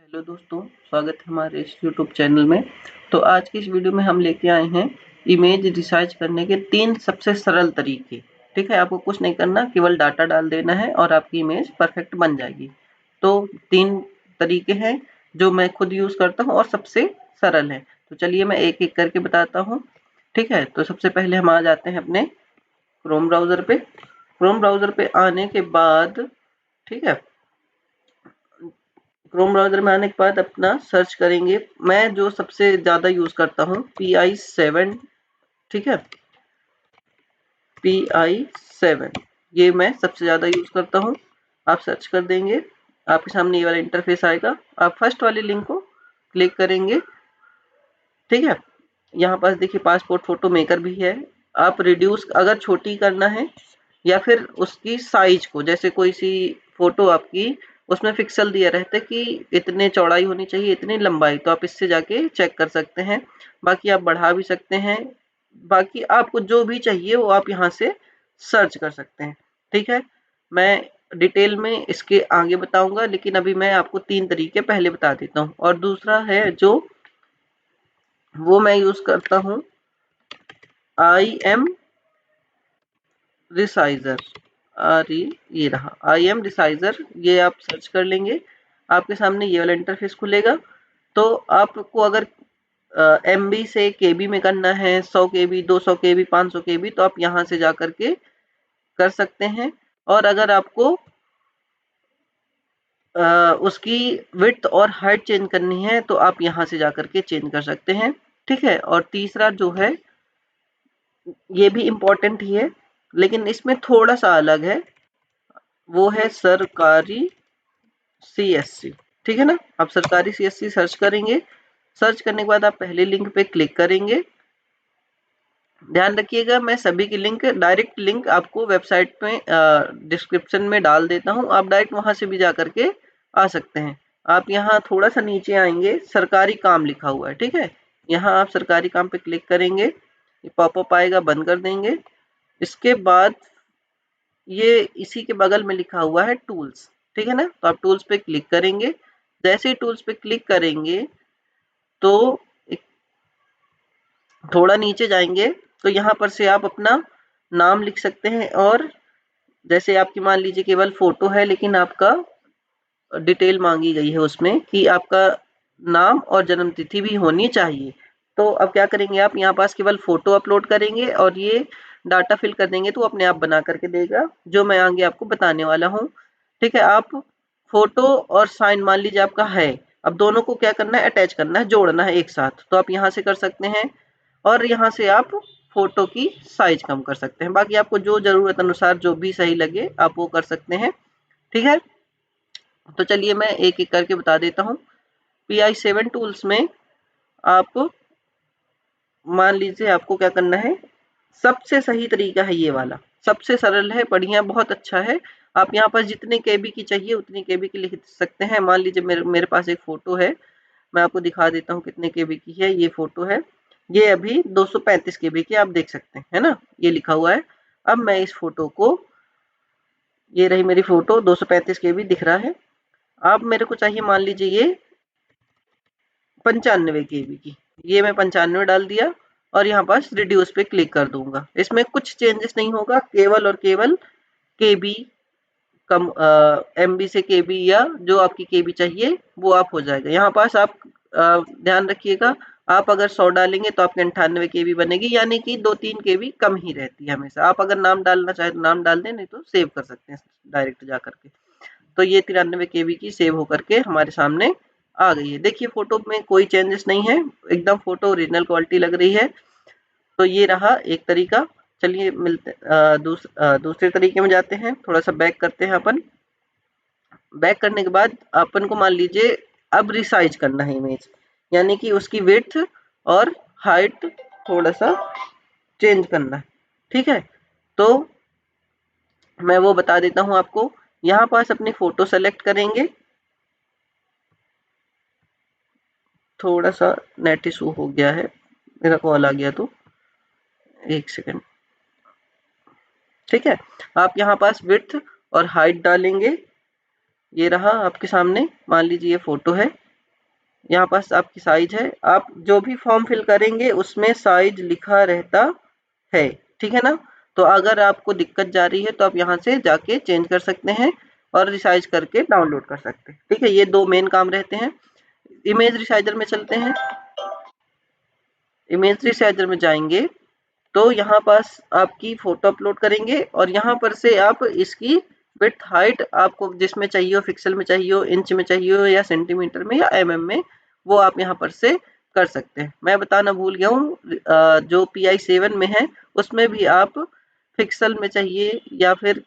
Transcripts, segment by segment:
Hello दोस्तों, स्वागत है हमारे इस यूट्यूब चैनल में। तो आज की इस वीडियो में हम लेके आए हैं इमेज रिसर्च करने के 3 सबसे सरल तरीके। ठीक है, आपको कुछ नहीं करना, केवल डाटा डाल देना है और आपकी इमेज परफेक्ट बन जाएगी। तो 3 तरीके हैं जो मैं खुद यूज़ करता हूँ और सबसे सरल है। तो चलिए मैं एक-एक करके बताता हूँ। ठीक है, तो सबसे पहले हम आ जाते हैं अपने क्रोम ब्राउज़र पे। क्रोम ब्राउज़र पे आने के बाद, ठीक है, क्रोम ब्राउज़र में आने के बाद अपना सर्च करेंगे। मैं जो सबसे ज़्यादा यूज़ करता हूँ PI7, ठीक है, PI7 ये मैं सबसे ज़्यादा यूज़ करता हूँ। आप सर्च कर देंगे, आपके सामने ये वाला इंटरफेस आएगा। आप फर्स्ट वाले लिंक को क्लिक करेंगे। ठीक है, यहाँ पास देखिए पासपोर्ट फोटो मेकर भी है। आप रिड्यूस अगर छोटी करना है या फिर उसकी साइज को, जैसे कोई सी फोटो आपकी उसमें पिक्सल दिया रहता है कि इतने चौड़ाई होनी चाहिए, इतनी लंबाई, तो आप इससे जाके चेक कर सकते हैं। बाकी आप बढ़ा भी सकते हैं। बाकी आपको जो भी चाहिए वो आप यहाँ से सर्च कर सकते हैं। ठीक है, मैं डिटेल में इसके आगे बताऊंगा, लेकिन अभी मैं आपको 3 तरीके पहले बता देता हूँ। और दूसरा है जो वो मैं यूज करता हूँ IM रिसाइजर। ये रहा IM रिसाइजर, ये आप सर्च कर लेंगे, आपके सामने ये वाला इंटरफेस खुलेगा। तो आपको अगर MB से KB में करना है, 100 KB, 200 KB, 500 KB, तो आप यहाँ से जा करके कर सकते हैं। और अगर आपको उसकी विड्थ और हाइट चेंज करनी है तो आप यहाँ से जा करके चेंज कर सकते हैं। ठीक है, और तीसरा जो है ये भी इम्पोर्टेंट ही है, लेकिन इसमें थोड़ा सा अलग है, वो है सरकारी CSC। ठीक है ना, आप सरकारी CSC सर्च करेंगे। सर्च करने के बाद आप पहले लिंक पे क्लिक करेंगे। ध्यान रखिएगा, मैं सभी की लिंक, डायरेक्ट लिंक आपको वेबसाइट में डिस्क्रिप्शन में डाल देता हूँ। आप डायरेक्ट वहां से भी जा करके आ सकते हैं। आप यहाँ थोड़ा सा नीचे आएंगे, सरकारी काम लिखा हुआ है। ठीक है, यहाँ आप सरकारी काम पे क्लिक करेंगे, ये पॉपअप आएगा, बंद कर देंगे। इसके बाद ये इसी के बगल में लिखा हुआ है टूल्स। ठीक है ना, तो आप टूल्स पे क्लिक करेंगे। जैसे ही टूल्स पे क्लिक करेंगे तो थोड़ा नीचे जाएंगे तो यहाँ पर से आप अपना नाम लिख सकते हैं। और जैसे आपकी मान लीजिए केवल फोटो है, लेकिन आपका डिटेल मांगी गई है उसमें कि आपका नाम और जन्म तिथि भी होनी चाहिए। तो अब क्या करेंगे, आप यहाँ पास केवल फोटो अपलोड करेंगे और ये डाटा फिल कर देंगे तो अपने आप बना करके देगा, जो मैं आगे आपको बताने वाला हूँ। ठीक है, आप फोटो और साइन मान लीजिए आपका है, अब दोनों को क्या करना है, अटैच करना है, जोड़ना है एक साथ। तो आप यहाँ से कर सकते हैं और यहाँ से आप फोटो की साइज कम कर सकते हैं। बाकी आपको जो जरूरत अनुसार जो भी सही लगे आप वो कर सकते हैं। ठीक है, तो चलिए मैं एक एक करके बता देता हूँ। PI7 टूल्स में आप मान लीजिए आपको क्या करना है, सबसे सही तरीका है ये वाला, सबसे सरल है, बढ़िया, बहुत अच्छा है। आप यहाँ पर जितने KB की चाहिए उतनी KB की लिख सकते हैं। मान लीजिए मेरे पास एक फोटो है, मैं आपको दिखा देता हूँ कितने KB की है। ये फोटो है, ये अभी 235 KB की, आप देख सकते हैं, है ना, ये लिखा हुआ है। अब मैं इस फोटो को, ये रही मेरी फोटो, 235 KB दिख रहा है। अब मेरे को चाहिए मान लीजिए ये 95 KB की, ये मैं 95 डाल दिया और यहाँ पास रिड्यूस पे क्लिक कर दूंगा। इसमें कुछ चेंजेस नहीं होगा, केवल और केवल KB कम, MB से KB या जो आपकी KB चाहिए वो आप हो जाएगा। यहाँ पास आप ध्यान रखिएगा, आप अगर 100 डालेंगे तो आपके 98 KB बनेगी, यानी कि 2-3 KB कम ही रहती है हमेशा। आप अगर नाम डालना चाहे तो नाम डाल दें, नहीं तो सेव कर सकते हैं डायरेक्ट जा करके। तो ये 93 KB की सेव होकर के हमारे सामने आ गई है। देखिए फोटो में कोई चेंजेस नहीं है, एकदम फोटो ओरिजिनल क्वालिटी लग रही है। तो ये रहा एक तरीका। चलिए मिलते दूसरे तरीके में जाते हैं। थोड़ा सा बैक करते हैं अपन। बैक करने के बाद अपन को मान लीजिए अब रिसाइज करना है इमेज, यानी कि उसकी विड्थ और हाइट थोड़ा सा चेंज करना है। ठीक है, तो मैं वो बता देता हूँ आपको। यहाँ पास अपनी फोटो सेलेक्ट करेंगे। थोड़ा सा नेट इशू हो गया है, मेरा कॉल आ गया, तो एक सेकंड। ठीक है, आप यहाँ पास विड्थ और हाइट डालेंगे। ये रहा आपके सामने, मान लीजिए ये फोटो है, यहाँ पास आपकी साइज है, आप जो भी फॉर्म फिल करेंगे उसमें साइज लिखा रहता है, ठीक है ना। तो अगर आपको दिक्कत जा रही है तो आप यहाँ से जाके चेंज कर सकते हैं और रिसाइज करके डाउनलोड कर सकते हैं, ठीक है। ये दो मेन काम रहते हैं। इमेज रिसाइजर में चलते हैं। इमेज रिसाइजर में जाएंगे तो यहाँ पास आपकी फोटो अपलोड करेंगे और यहाँ पर से आप इसकी विड्थ हाइट आपको जिसमें चाहिए हो, पिक्सल में चाहिए हो, इंच में चाहिए हो या सेंटीमीटर में या mm में, वो आप यहाँ पर से कर सकते हैं। मैं बताना भूल गया हूँ, जो PI7 में है उसमें भी आप पिक्सल में चाहिए या फिर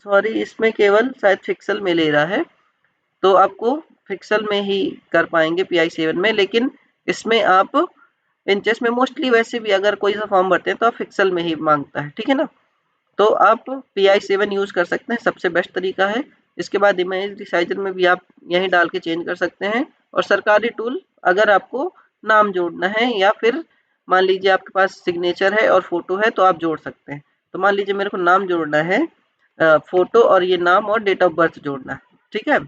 सॉरी इसमें केवल शायद पिक्सल में ले रहा है, तो आपको पिक्सल में ही कर पाएंगे PI7 में, लेकिन इसमें आप इंचेस में मोस्टली वैसे भी अगर कोई सा फॉर्म भरते हैं तो आप पिक्सल में ही मांगता है, ठीक है ना। तो आप PI7 यूज कर सकते हैं, सबसे बेस्ट तरीका है। इसके बाद इमेज रिसाइजर में भी आप यहीं डाल के चेंज कर सकते हैं। और सरकारी टूल, अगर आपको नाम जोड़ना है या फिर मान लीजिए आपके पास सिग्नेचर है और फोटो है तो आप जोड़ सकते हैं। तो मान लीजिए मेरे को नाम जोड़ना है, फोटो और ये नाम और डेट ऑफ बर्थ जोड़ना है, ठीक है।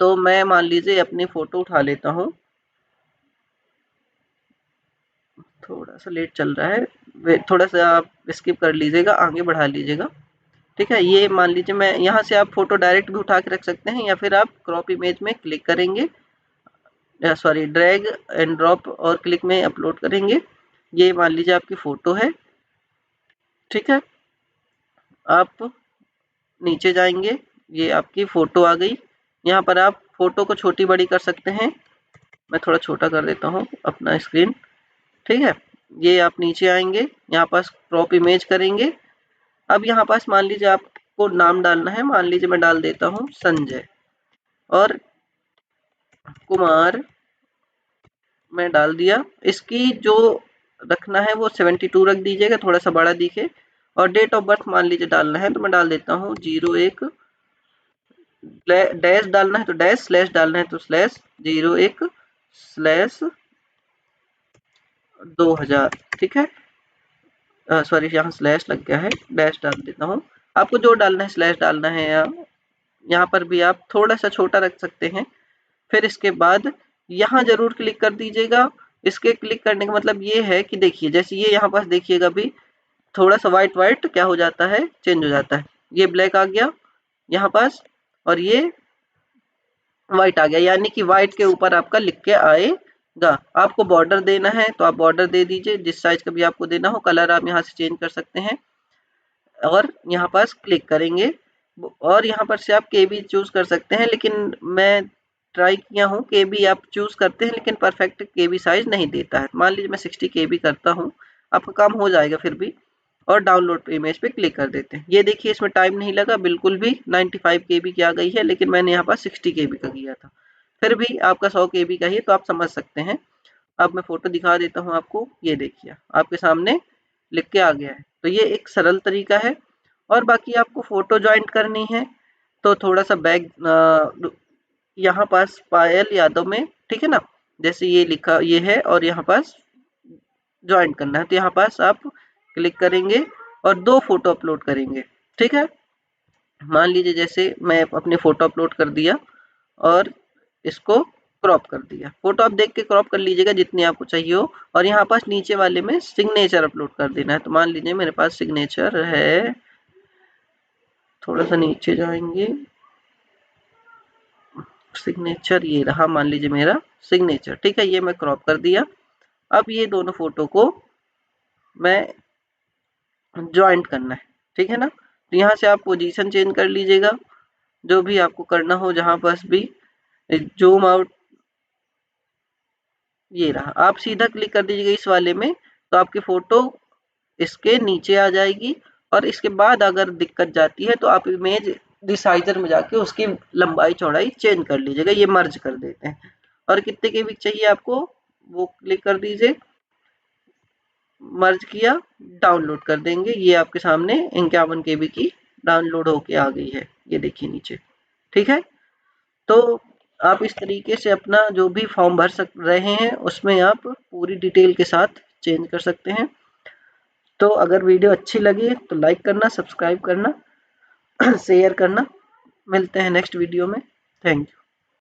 तो मैं मान लीजिए अपनी फोटो उठा लेता हूँ, थोड़ा सा लेट चल रहा है, थोड़ा सा आप स्किप कर लीजिएगा, आगे बढ़ा लीजिएगा, ठीक है। ये मान लीजिए मैं यहाँ से आप फोटो डायरेक्ट भी उठा के रख सकते हैं या फिर आप क्रॉप इमेज में क्लिक करेंगे, सॉरी ड्रैग एंड ड्रॉप और क्लिक में अपलोड करेंगे। ये मान लीजिए आपकी फोटो है, ठीक है। आप नीचे जाएंगे, ये आपकी फोटो आ गई। यहाँ पर आप फोटो को छोटी बड़ी कर सकते हैं, मैं थोड़ा छोटा कर देता हूँ अपना स्क्रीन, ठीक है। ये आप नीचे आएंगे, यहाँ पास क्रॉप इमेज करेंगे। अब यहाँ पास मान लीजिए आपको नाम डालना है, मान लीजिए मैं डाल देता हूँ संजय और कुमार मैं डाल दिया। इसकी जो रखना है वो 72 रख दीजिएगा, थोड़ा सा बड़ा दिखे। और डेट ऑफ बर्थ मान लीजिए डालना है तो मैं डाल देता हूँ 01, डैश डालना है तो डैश, स्लैश डालना है तो स्लैश 01/2000, ठीक है। सॉरी यहाँ स्लैश लग गया है, डैश डाल देता हूँ। आपको जो डालना है स्लैश डालना है, या यहाँ पर भी आप थोड़ा सा छोटा रख सकते हैं। फिर इसके बाद यहाँ जरूर क्लिक कर दीजिएगा। इसके क्लिक करने का मतलब ये है कि देखिए जैसे ये यहाँ पास देखिएगा अभी थोड़ा सा व्हाइट व्हाइट क्या हो जाता है, चेंज हो जाता है। ये ब्लैक आ गया यहाँ पास और ये व्हाइट आ गया, यानी कि व्हाइट के ऊपर आपका लिख के आएगा। आपको बॉर्डर देना है तो आप बॉर्डर दे दीजिए, जिस साइज का भी आपको देना हो। कलर आप यहाँ से चेंज कर सकते हैं और यहाँ पास क्लिक करेंगे और यहाँ पर से आप KB चूज कर सकते हैं, लेकिन मैं ट्राई किया हूँ KB आप चूज करते हैं लेकिन परफेक्ट KB साइज नहीं देता है। मान लीजिए मैं 60 KB करता हूँ, आपका काम हो जाएगा फिर भी। और डाउनलोड इमेज पे क्लिक कर देते हैं। ये देखिए इसमें टाइम नहीं लगा बिल्कुल भी, 95 KB की आ गई है, लेकिन मैंने यहाँ पर 60 KB का किया था। फिर भी आपका 100 KB का ही, तो आप समझ सकते हैं। अब मैं फोटो दिखा देता हूँ आपको, ये देखिए आपके सामने लिख के आ गया है। तो ये एक सरल तरीका है। और बाकी आपको फोटो ज्वाइंट करनी है तो थोड़ा सा बैक यहाँ पास पायल यादव में, ठीक है ना, जैसे ये लिखा ये है और यहाँ पास ज्वाइंट करना है तो यहाँ पास आप क्लिक करेंगे और 2 फोटो अपलोड करेंगे, ठीक है। मान लीजिए जैसे मैं अपने फोटो अपलोड कर दिया और इसको क्रॉप कर दिया। फोटो आप देख के क्रॉप कर लीजिएगा जितनी आपको चाहिए हो। और यहाँ पास नीचे वाले में सिग्नेचर अपलोड कर देना है। तो मान लीजिए मेरे पास सिग्नेचर है, थोड़ा सा नीचे जाएंगे, सिग्नेचर ये रहा, मान लीजिए मेरा सिग्नेचर, ठीक है। ये मैं क्रॉप कर दिया। अब ये दोनों फोटो को मैं ज्वाइंट करना है, ठीक है ना। तो यहाँ से आप पोजीशन चेंज कर लीजिएगा, जो भी आपको करना हो, जहां पास भी जूम आउट, ये रहा। आप सीधा क्लिक कर दीजिएगा इस वाले में तो आपकी फोटो इसके नीचे आ जाएगी। और इसके बाद अगर दिक्कत जाती है तो आप इमेज रिसाइजर में जाके उसकी लंबाई चौड़ाई चेंज कर लीजिएगा, ये मर्ज कर देते हैं। और कितने KB चाहिए आपको वो क्लिक कर दीजिए, मर्ज किया, डाउनलोड कर देंगे। ये आपके सामने 51 KB की डाउनलोड होके आ गई है, ये देखिए नीचे, ठीक है। तो आप इस तरीके से अपना जो भी फॉर्म भर रहे हैं उसमें आप पूरी डिटेल के साथ चेंज कर सकते हैं। तो अगर वीडियो अच्छी लगी तो लाइक करना, सब्सक्राइब करना, शेयर करना। मिलते हैं नेक्स्ट वीडियो में। Thank you.